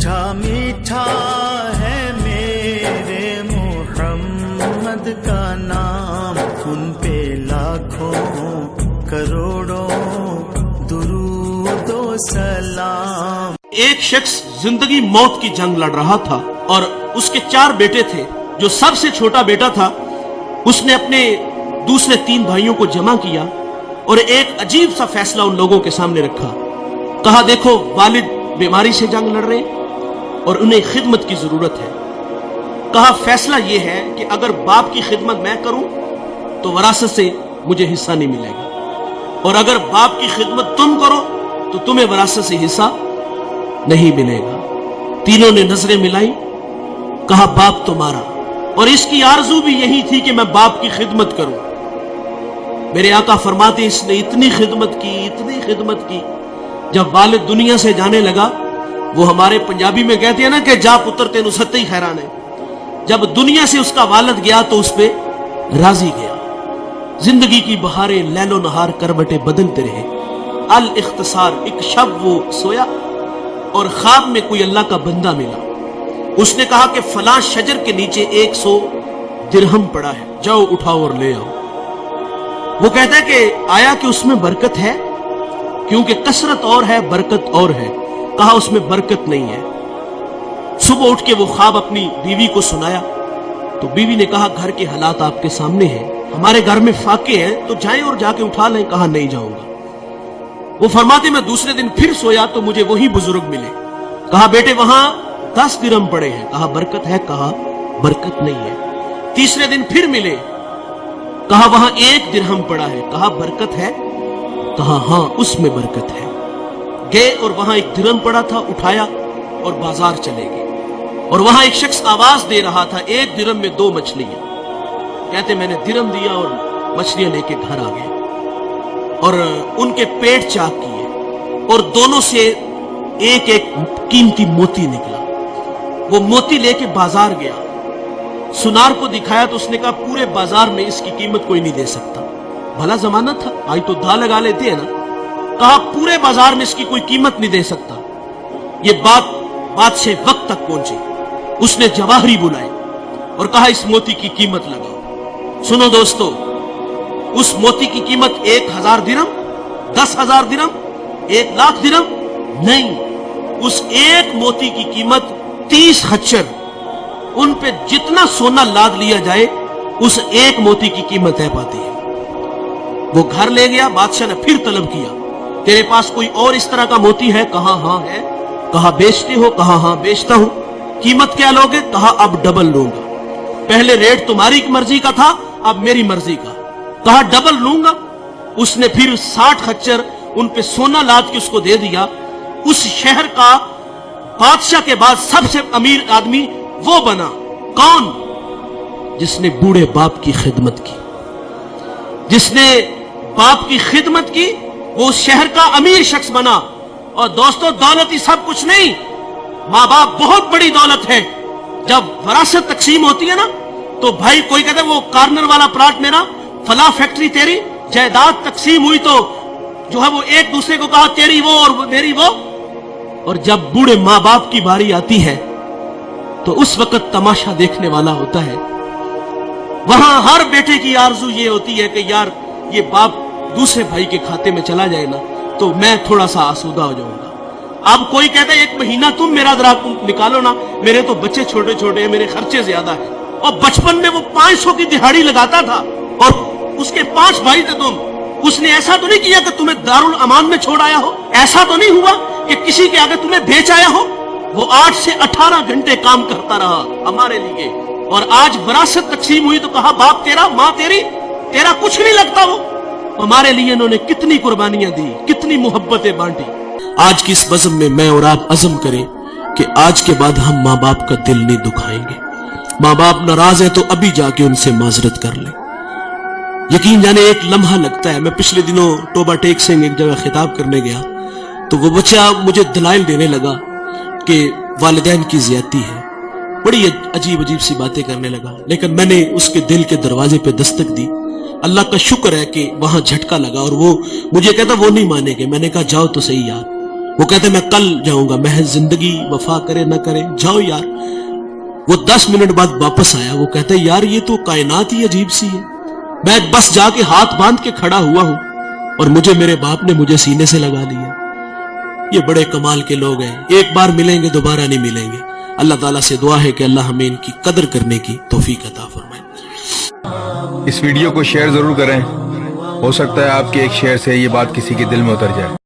मीठा मीठा है मेरे मोहम्मद का नाम, उन पे लाखों करोड़ों दुरूद व सलाम। एक शख्स जिंदगी मौत की जंग लड़ रहा था और उसके 4 बेटे थे। जो सबसे छोटा बेटा था उसने अपने दूसरे 3 भाइयों को जमा किया और एक अजीब सा फैसला उन लोगों के सामने रखा। कहा, देखो वालिद बीमारी से जंग लड़ रहे और उन्हें खिदमत की जरूरत है। कहा, फैसला यह है कि अगर बाप की खिदमत मैं करूं तो वरासत से मुझे हिस्सा नहीं मिलेगा, और अगर बाप की खिदमत तुम करो तो तुम्हें वरासत से हिस्सा नहीं मिलेगा। तीनों ने नजरें मिलाई। कहा, बाप तुम्हारा, और इसकी आरजू भी यही थी कि मैं बाप की खिदमत करूं। मेरे आका फरमाते, इसने इतनी खिदमत की, जब वालिद दुनिया से जाने लगा, वो हमारे पंजाबी में कहते हैं ना कि जा पुत्र तेनु सत्ते ही हैरान है। जब दुनिया से उसका वालिद गया तो उस पे राजी गया। जिंदगी की बहारें लैलो नहार करवटे बदलते रहे। अल इख्तिसार, एक शब वो सोया और ख्वाब में कोई अल्लाह का बंदा मिला। उसने कहा कि फलां शजर के नीचे 100 दिरहम पड़ा है, जाओ उठाओ और ले आओ। वो कहता है कि आया कि उसमें बरकत है, क्योंकि कसरत और है बरकत और है। कहा, उसमें बरकत नहीं है। सुबह उठ के वो ख्वाब अपनी बीवी को सुनाया तो बीवी ने कहा, घर के हालात आपके सामने हैं, हमारे घर में फाके हैं, तो जाएं और जाके उठा लें। कहा, नहीं जाऊंगा। वो फरमाते, मैं दूसरे दिन फिर सोया तो मुझे वही बुजुर्ग मिले। कहा, बेटे वहां 10 दिरहम पड़े हैं। कहा, बरकत है? कहा, बरकत नहीं है। तीसरे दिन फिर मिले। कहा, वहां 1 दिरहम पड़ा है। कहा, बरकत है? कहा, हां उसमें बरकत है। गए और वहां 1 दिरहम पड़ा था, उठाया और बाजार चले गए। और वहां एक शख्स आवाज दे रहा था, 1 दिरहम में 2 मछलियां। कहते, मैंने दिरहम दिया और मछलियां लेके घर आ गए और उनके पेट चाक किए और दोनों से एक एक कीमती मोती निकला। वो मोती लेके बाजार गया, सुनार को दिखाया तो उसने कहा, पूरे बाजार में इसकी कीमत कोई नहीं दे सकता। भला जमाना था, आज तो दा लगा लेते हैं ना। कहा, पूरे बाजार में इसकी कोई कीमत नहीं दे सकता। ये बात से वक्त तक पहुंची। उसने जवाहरी बुलाए और कहा, इस मोती की कीमत लगाओ। सुनो दोस्तों, उस मोती की कीमत 1000 दिरहम, 10,000 दिरहम, 1,00,000 दिरहम नहीं, उस एक मोती की कीमत 30 खच्चर। उन पे जितना सोना लाद लिया जाए उस एक मोती की कीमत तय पाती है। वो घर ले गया। बादशाह ने फिर तलब किया, तेरे पास कोई और इस तरह का मोती है? कहा, हां है। कहा, बेचते हो? कहा, हां बेचता हूं। कीमत क्या लोगे? कहा, अब डबल लूंगा। पहले रेट तुम्हारी मर्जी का था, अब मेरी मर्जी का। कहा, डबल लूंगा। उसने फिर 60 खच्चर उन पे सोना लाद के उसको दे दिया। उस शहर का बादशाह के बाद सबसे अमीर आदमी वो बना। कौन? जिसने बूढ़े बाप की खिदमत की। जिसने बाप की खिदमत की वो उस शहर का अमीर शख्स बना। और दोस्तों, दौलत ही सब कुछ नहीं, माँ बाप बहुत बड़ी दौलत है। जब वरासत तकसीम होती है ना, तो भाई कोई कहता है वो कार्नर वाला प्लाट मेरा, फला फैक्ट्री तेरी, जायदाद तकसीम हुई तो जो है वो एक दूसरे को कहा तेरी वो और मेरी वो। और जब बूढ़े माँ बाप की बारी आती है तो उस वक्त तमाशा देखने वाला होता है। वहां हर बेटे की आरजू ये होती है कि यार ये बाप दूसरे भाई के खाते में चला जाए ना तो मैं थोड़ा सा आसूदा हो जाऊंगा। अब कोई कहता है 1 महीना तुम मेरा जरा निकालो ना, मेरे तो बच्चे छोटे छोटे हैं, मेरे खर्चे ज्यादा है। और बचपन में वो 500 की दिहाड़ी लगाता था और उसके 5 भाई थे तुम। उसने ऐसा तो नहीं किया कि तुम्हें दारुल अमान में छोड़ आया हो, ऐसा तो नहीं हुआ कि किसी के आगे तुम्हें बेच आया हो। वो 8 से 18 घंटे काम करता रहा हमारे लिए। और आज विरासत तकसीम हुई तो कहा बाप तेरा, माँ तेरी, तेरा कुछ नहीं लगता। वो हमारे लिए इन्होंने कितनी कुर्बानियां दी, कितनी मोहब्बतें बांटी। आज की इस बज़म में मैं और आप अज़म करें कि आज के बाद हम माँ बाप का दिल नहीं दुखाएंगे। माँ बाप नाराज है तो अभी जाके उनसे माजरत कर ले। यकीन जाने एक लम्हा लगता है। मैं पिछले दिनों टोबा टेक सिंह एक जगह खिताब करने गया तो वो बच्चा मुझे दलाइल देने लगा कि वालिदैन की ज्यादती है, बड़ी अजीब अजीब सी बातें करने लगा। लेकिन मैंने उसके दिल के दरवाजे पे दस्तक दी। अल्लाह का शुक्र है कि वहां झटका लगा और वो मुझे कहता वो नहीं मानेंगे। मैंने कहा जाओ तो सही यार, وہ کہتے میں کل جاؤں گا. محض زندگی وفا کرے نہ کرے, جاؤ یار. وہ 10 منٹ بعد واپس آیا. وہ کہتا ہے یار یہ تو کائنات ہی عجیب سی ہے. میں بس جا کے ہاتھ باندھ کے کھڑا ہوا ہوں اور مجھے میرے باپ نے مجھے سینے سے لگا لیا. یہ بڑے کمال کے لوگ ہیں, ایک بار ملیں گے دوبارہ نہیں ملیں گے. اللہ تعالیٰ سے دعا ہے کہ اللہ ہمیں ان کی قدر کرنے کی توفیق عطا فرمائے. اس ویڈیو کو شیئر ضرور کریں, ہو سکتا ہے آپ کے ایک شیئر سے یہ بات کسی کے دل میں اتر جائے.